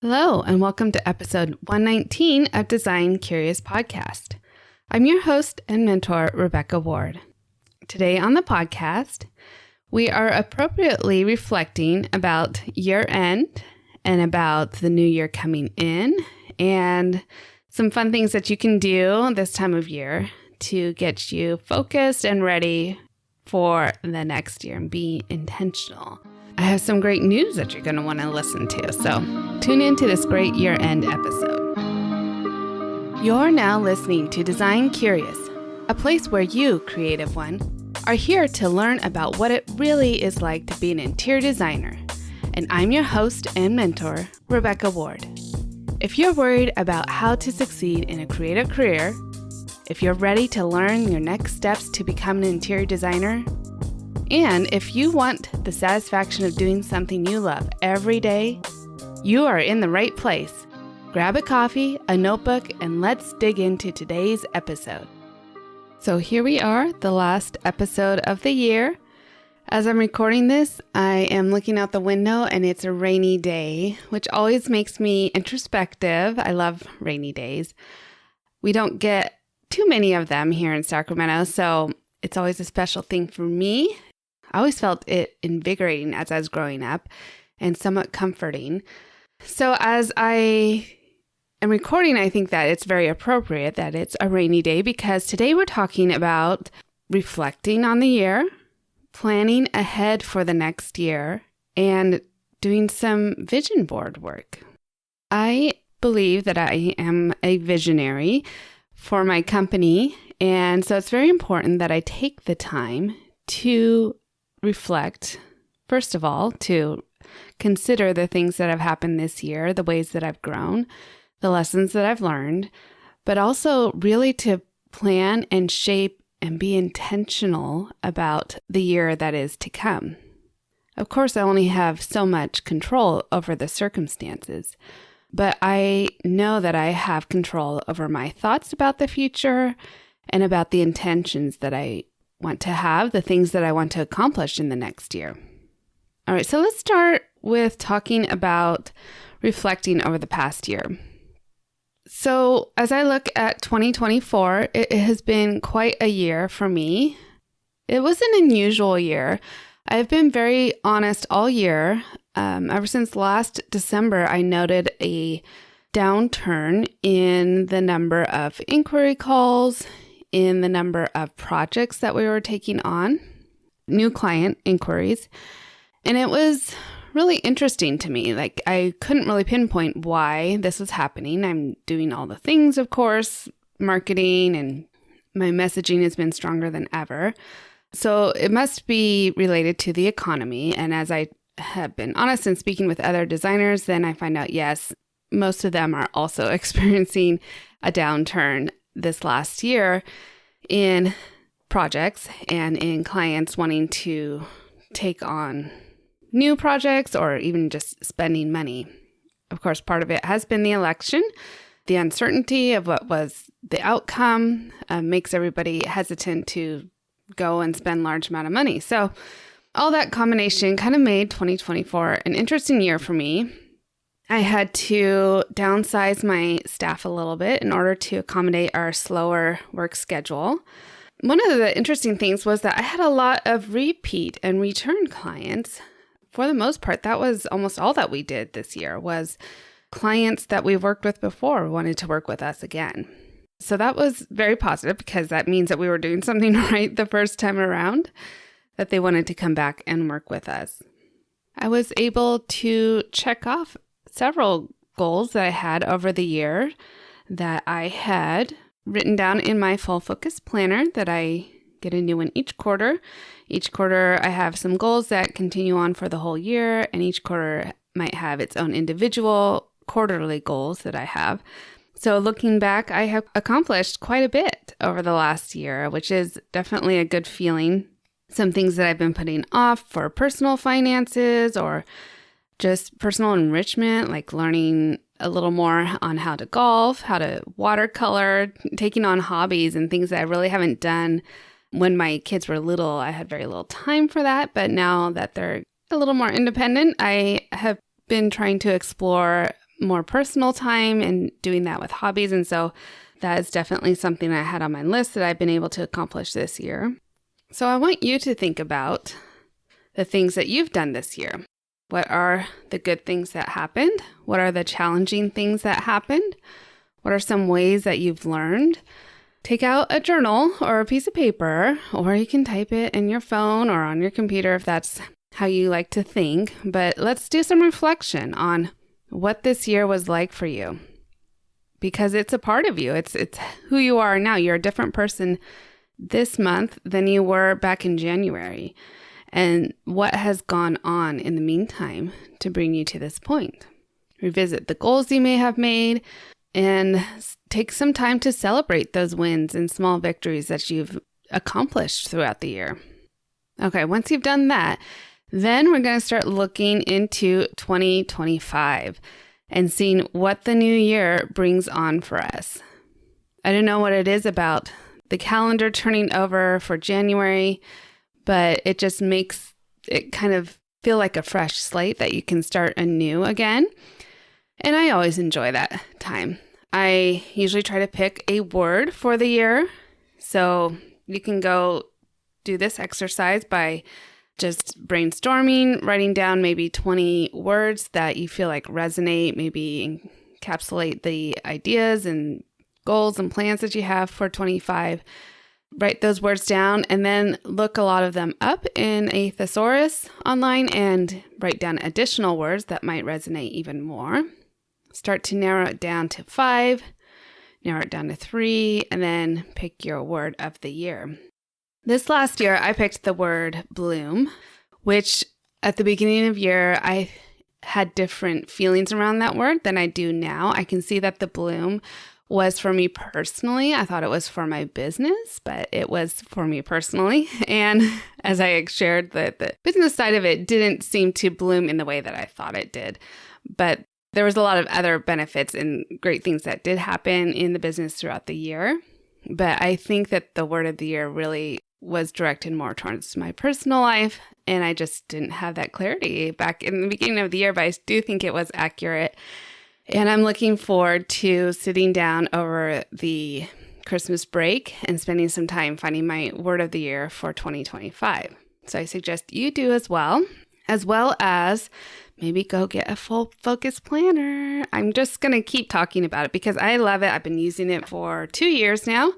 Hello, and welcome to episode 119 of Design Curious Podcast. I'm your host and mentor, Rebecca Ward. Today on the podcast, we are appropriately reflecting about year-end and about the new year coming in and some fun things that you can do this time of year to get you focused and ready for the next year and be intentional. I have some great news that you're going to want to listen to, so tune into this great year-end episode. You're now listening to Design Curious, a place where you, creative one, are here to learn about what it really is like to be an interior designer. And I'm your host and mentor, Rebecca Ward. If you're worried about how to succeed in a creative career, if you're ready to learn your next steps to become an interior designer, and if you want the satisfaction of doing something you love every day, you are in the right place. Grab a coffee, a notebook, and let's dig into today's episode. So here we are, the last episode of the year. As I'm recording this, I am looking out the window and it's a rainy day, which always makes me introspective. I love rainy days. We don't get too many of them here in Sacramento, so it's always a special thing for me. I always felt it invigorating as I was growing up and somewhat comforting. So as I am recording, I think that it's very appropriate that it's a rainy day because today we're talking about reflecting on the year, planning ahead for the next year, and doing some vision board work. I believe that I am a visionary for my company, and so it's very important that I take the time to reflect, first of all, to consider the things that have happened this year, the ways that I've grown, the lessons that I've learned, but also really to plan and shape and be intentional about the year that is to come. Of course, I only have so much control over the circumstances, but I know that I have control over my thoughts about the future and about the intentions that I want to have, the things that I want to accomplish in the next year. All right, so let's start with talking about reflecting over the past year. So as I look at 2024, it has been quite a year for me. It was an unusual year. I've been very honest all year. Ever since last December, I noted a downturn in the number of inquiry calls, in the number of projects that we were taking on, new client inquiries. And it was really interesting to me. Like, I couldn't really pinpoint why this was happening. I'm doing all the things, of course, marketing, and my messaging has been stronger than ever. So it must be related to the economy. And as I have been honest and speaking with other designers, then I find out, yes, most of them are also experiencing a downturn this last year in projects and in clients wanting to take on new projects or even just spending money. Of course, part of it has been the election. The uncertainty of what was the outcome makes everybody hesitant to go and spend large amount of money. So all that combination kind of made 2024 an interesting year for me. I had to downsize my staff a little bit in order to accommodate our slower work schedule. One of the interesting things was that I had a lot of repeat and return clients. For the most part, that was almost all that we did this year, was clients that we've worked with before wanted to work with us again. So that was very positive because that means that we were doing something right the first time around, that they wanted to come back and work with us. I was able to check off several goals that I had over the year that I had written down in my full focus planner that I get a new one each quarter. Each quarter I have some goals that continue on for the whole year, and each quarter might have its own individual quarterly goals that I have. So looking back, I have accomplished quite a bit over the last year, which is definitely a good feeling. Some things that I've been putting off for personal finances or just personal enrichment, like learning a little more on how to golf, how to watercolor, taking on hobbies and things that I really haven't done. When my kids were little, I had very little time for that. But now that they're a little more independent, I have been trying to explore more personal time and doing that with hobbies. And so that is definitely something I had on my list that I've been able to accomplish this year. So I want you to think about the things that you've done this year. What are the good things that happened? What are the challenging things that happened? What are some ways that you've learned? Take out a journal or a piece of paper, or you can type it in your phone or on your computer if that's how you like to think. But let's do some reflection on what this year was like for you, because it's a part of you. It's who you are now. You're a different person this month than you were back in January. And what has gone on in the meantime to bring you to this point? Revisit the goals you may have made and take some time to celebrate those wins and small victories that you've accomplished throughout the year. Okay, once you've done that, then we're going to start looking into 2025 and seeing what the new year brings on for us. I don't know what it is about the calendar turning over for January, but it just makes it kind of feel like a fresh slate that you can start anew again. And I always enjoy that time. I usually try to pick a word for the year. So you can go do this exercise by just brainstorming, writing down maybe 20 words that you feel like resonate, maybe encapsulate the ideas and goals and plans that you have for 25. Write those words down and then look a lot of them up in a thesaurus online and write down additional words that might resonate even more. Start to narrow it down to 5, narrow it down to 3, and then pick your word of the year. This last year, I picked the word bloom, which at the beginning of year, I had different feelings around that word than I do now. I can see that the bloom was for me personally. I thought it was for my business, but it was for me personally. And as I shared, the business side of it didn't seem to bloom in the way that I thought it did. But there was a lot of other benefits and great things that did happen in the business throughout the year. But I think that the word of the year really was directed more towards my personal life. And I just didn't have that clarity back in the beginning of the year, but I do think it was accurate. And I'm looking forward to sitting down over the Christmas break and spending some time finding my word of the year for 2025. So I suggest you do as well as maybe go get a full focus planner. I'm just going to keep talking about it because I love it. I've been using it for 2 years now,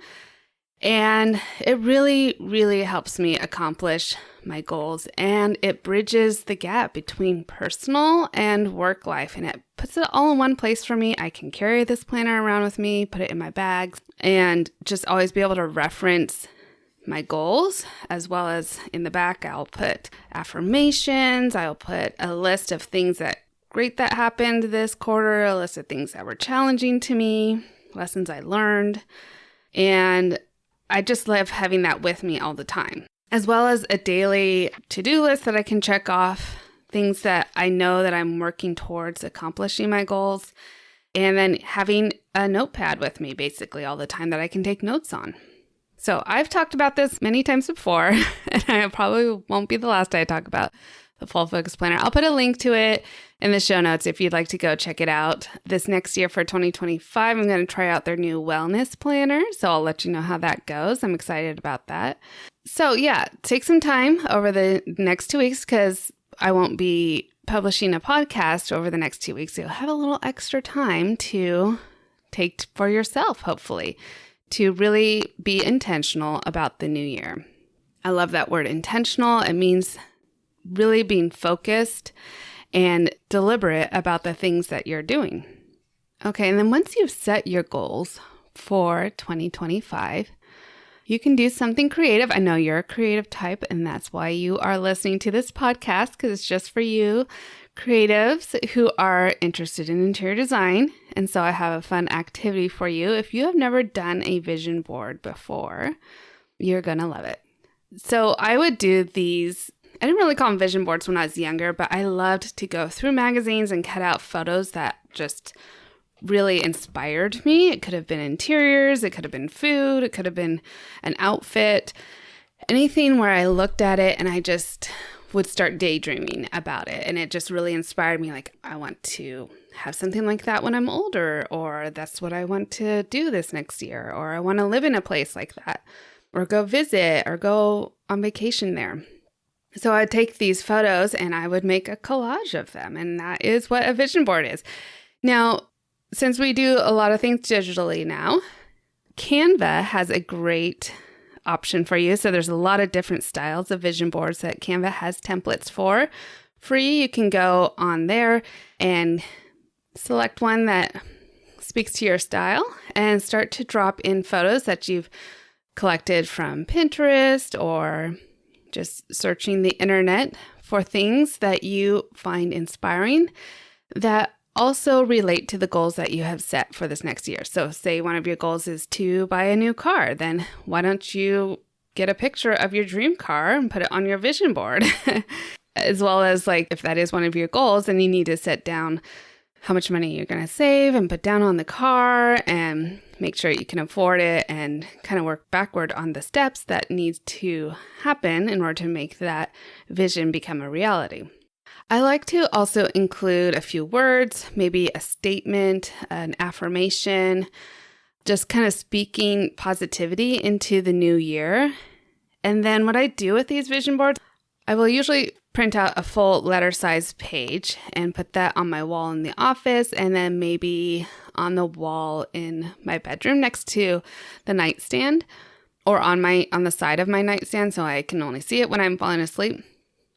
and it really, really helps me accomplish my goals, and it bridges the gap between personal and work life, and it puts it all in one place for me. I can carry this planner around with me, put it in my bags, and just always be able to reference my goals, as well as in the back, I'll put affirmations. I'll put a list of things that happened this quarter, a list of things that were challenging to me, lessons I learned. And I just love having that with me all the time, as well as a daily to-do list that I can check off, things that I know that I'm working towards accomplishing my goals, and then having a notepad with me basically all the time that I can take notes on. So I've talked about this many times before, and I probably won't be the last I talk about the Full Focus Planner. I'll put a link to it in the show notes if you'd like to go check it out. This next year for 2025, I'm going to try out their new wellness planner, so I'll let you know how that goes. I'm excited about that. So yeah, take some time over the next 2 weeks because I won't be publishing a podcast over the next 2 weeks. You'll have a little extra time to take for yourself, hopefully, to really be intentional about the new year. I love that word intentional. It means really being focused and deliberate about the things that you're doing. Okay, and then once you've set your goals for 2025, you can do something creative. I know you're a creative type, and that's why you are listening to this podcast, because it's just for you creatives who are interested in interior design. And so I have a fun activity for you. If you have never done a vision board before, you're going to love it. So I would do these. I didn't really call them vision boards when I was younger, but I loved to go through magazines and cut out photos that just really inspired me. It could have been interiors, it could have been food, it could have been an outfit, anything where I looked at it and I just would start daydreaming about it. And it just really inspired me. Like, I want to have something like that when I'm older, or that's what I want to do this next year, or I want to live in a place like that, or go visit or go on vacation there. So I'd take these photos and I would make a collage of them. And that is what a vision board is. Now, since we do a lot of things digitally now, Canva has a great option for you. So there's a lot of different styles of vision boards that Canva has templates for free. You can go on there and select one that speaks to your style and start to drop in photos that you've collected from Pinterest or just searching the internet for things that you find inspiring that also relate to the goals that you have set for this next year. So say one of your goals is to buy a new car, then why don't you get a picture of your dream car and put it on your vision board? As well as like if that is one of your goals, then you need to set down how much money you're going to save and put down on the car and make sure you can afford it and kind of work backward on the steps that need to happen in order to make that vision become a reality. I like to also include a few words, maybe a statement, an affirmation, just kind of speaking positivity into the new year. And then what I do with these vision boards, I will usually print out a full letter-sized page and put that on my wall in the office, and then maybe on the wall in my bedroom next to the nightstand, or on the side of my nightstand so I can only see it when I'm falling asleep.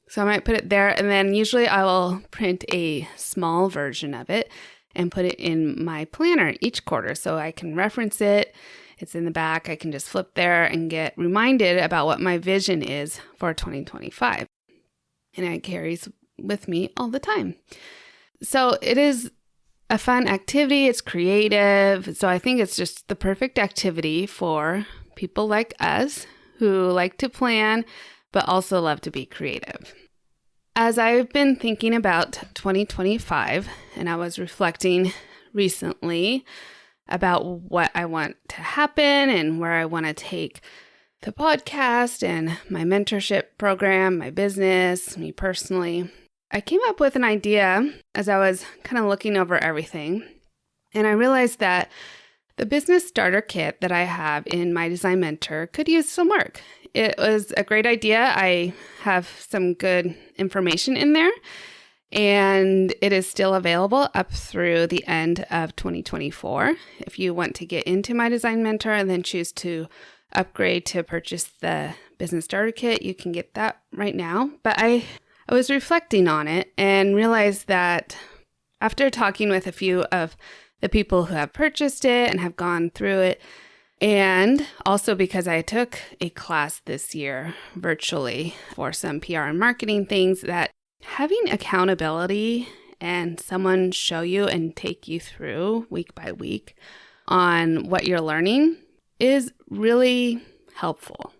So I might put it there, and then usually I will print a small version of it and put it in my planner each quarter so I can reference it. It's in the back. I can just flip there and get reminded about what my vision is for 2025. And it carries with me all the time. So it is a fun activity. It's creative. So I think it's just the perfect activity for people like us who like to plan, but also love to be creative. As I've been thinking about 2025, and I was reflecting recently about what I want to happen and where I want to take the podcast and my mentorship program, my business, me personally, I came up with an idea as I was kind of looking over everything. And I realized that the business starter kit that I have in my Design Mentor could use some work. It was a great idea. I have some good information in there, and it is still available up through the end of 2024. If you want to get into my Design Mentor and then choose to upgrade to purchase the business starter kit, you can get that right now. But I was reflecting on it and realized that after talking with a few of the people who have purchased it and have gone through it, and also because I took a class this year virtually for some PR and marketing things, that having accountability and someone show you and take you through week by week on what you're learning is really helpful.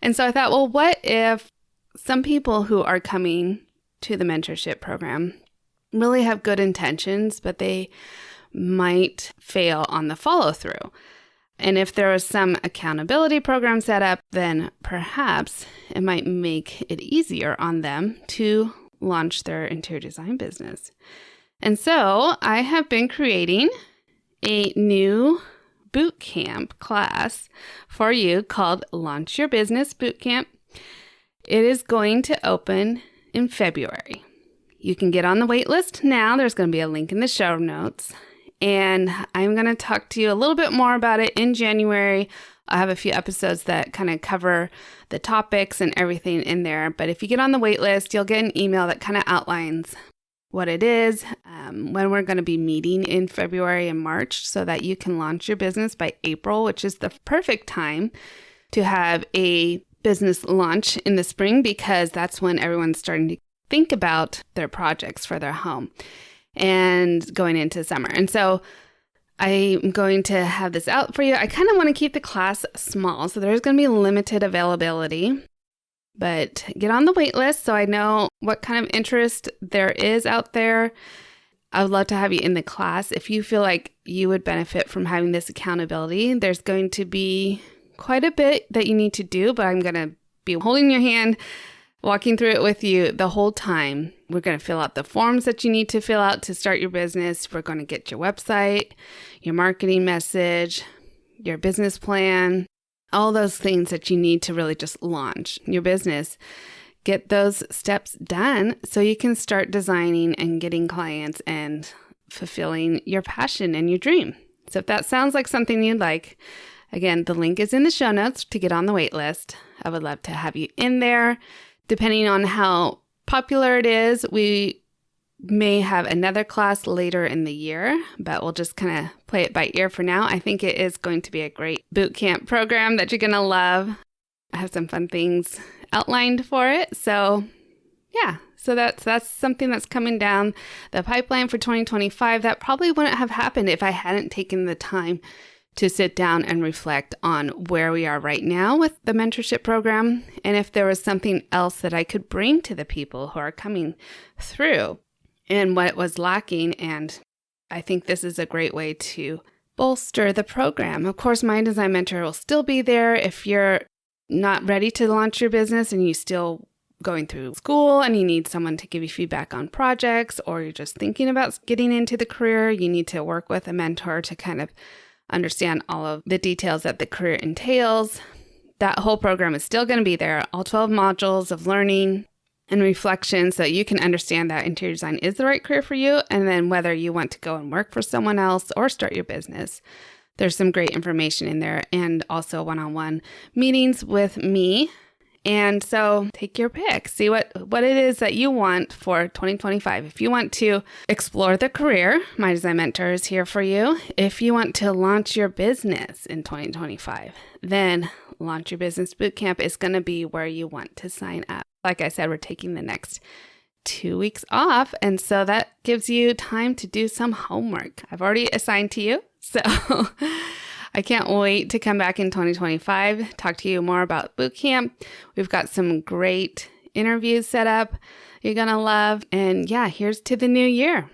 And so I thought, well, what if some people who are coming to the mentorship program really have good intentions, but they might fail on the follow through? And if there was some accountability program set up, then perhaps it might make it easier on them to launch their interior design business. And so I have been creating a new boot camp class for you called Launch Your Business Bootcamp. It is going to open in February. You can get on the wait list now. There's going to be a link in the show notes. And I'm going to talk to you a little bit more about it in January. I have a few episodes that kind of cover the topics and everything in there. But if you get on the wait list, you'll get an email that kind of outlines what it is, when we're going to be meeting in February and March so that you can launch your business by April, which is the perfect time to have a business launch in the spring, because that's when everyone's starting to think about their projects for their home and going into summer. And so I'm going to have this out for you. I kind of want to keep the class small, so there's going to be limited availability. But get on the wait list so I know what kind of interest there is out there. I would love to have you in the class. If you feel like you would benefit from having this accountability, there's going to be quite a bit that you need to do, but I'm going to be holding your hand walking through it with you the whole time. We're going to fill out the forms that you need to fill out to start your business. We're going to get your website, your marketing message, your business plan, all those things that you need to really just launch your business. Get those steps done so you can start designing and getting clients and fulfilling your passion and your dream. So if that sounds like something you'd like, again, the link is in the show notes to get on the wait list. I would love to have you in there. Depending on how popular it is, we may have another class later in the year, but we'll just kind of play it by ear for now. I think it is going to be a great boot camp program that you're going to love. I have some fun things outlined for it. So yeah, so that's something that's coming down the pipeline for 2025. That probably wouldn't have happened if I hadn't taken the time to sit down and reflect on where we are right now with the mentorship program, and if there was something else that I could bring to the people who are coming through and what was lacking. And I think this is a great way to bolster the program. Of course, my design mentor will still be there if you're not ready to launch your business and you still going through school and you need someone to give you feedback on projects, or you're just thinking about getting into the career. You need to work with a mentor to kind of understand all of the details that the career entails. That whole program is still going to be there, all 12 modules of learning and reflection, so that you can understand that interior design is the right career for you, and then whether you want to go and work for someone else or start your business. There's some great information in there, and also one-on-one meetings with me. And so take your pick. See what it is that you want for 2025. If you want to explore the career, My Design Mentor is here for you. If you want to launch your business in 2025, then Launch Your Business Bootcamp is going to be where you want to sign up. Like I said, we're taking the next 2 weeks off. And so that gives you time to do some homework. I've already assigned to you. So I can't wait to come back in 2025, talk to you more about bootcamp. We've got some great interviews set up you're going to love. And yeah, here's to the new year.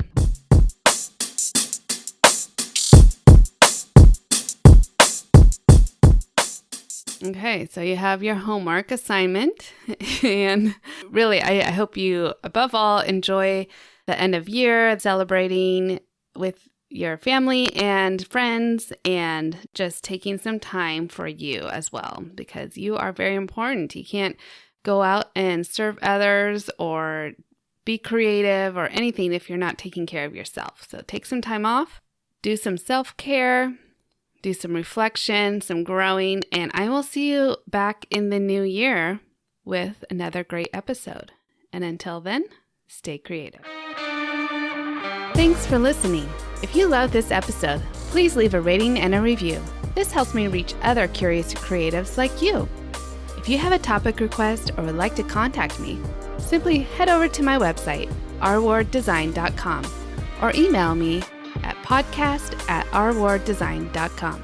Okay, so you have your homework assignment. And really, I hope you, above all, enjoy the end of year, celebrating with your family and friends, and just taking some time for you as well, because you are very important. You can't go out and serve others or be creative or anything if you're not taking care of yourself. So take some time off, do some self-care, do some reflection, some growing, and I will see you back in the new year with another great episode. And until then, stay creative. Thanks for listening. If you love this episode, please leave a rating and a review. This helps me reach other curious creatives like you. If you have a topic request or would like to contact me, simply head over to my website, rwarddesign.com, or email me at podcast@rwarddesign.com.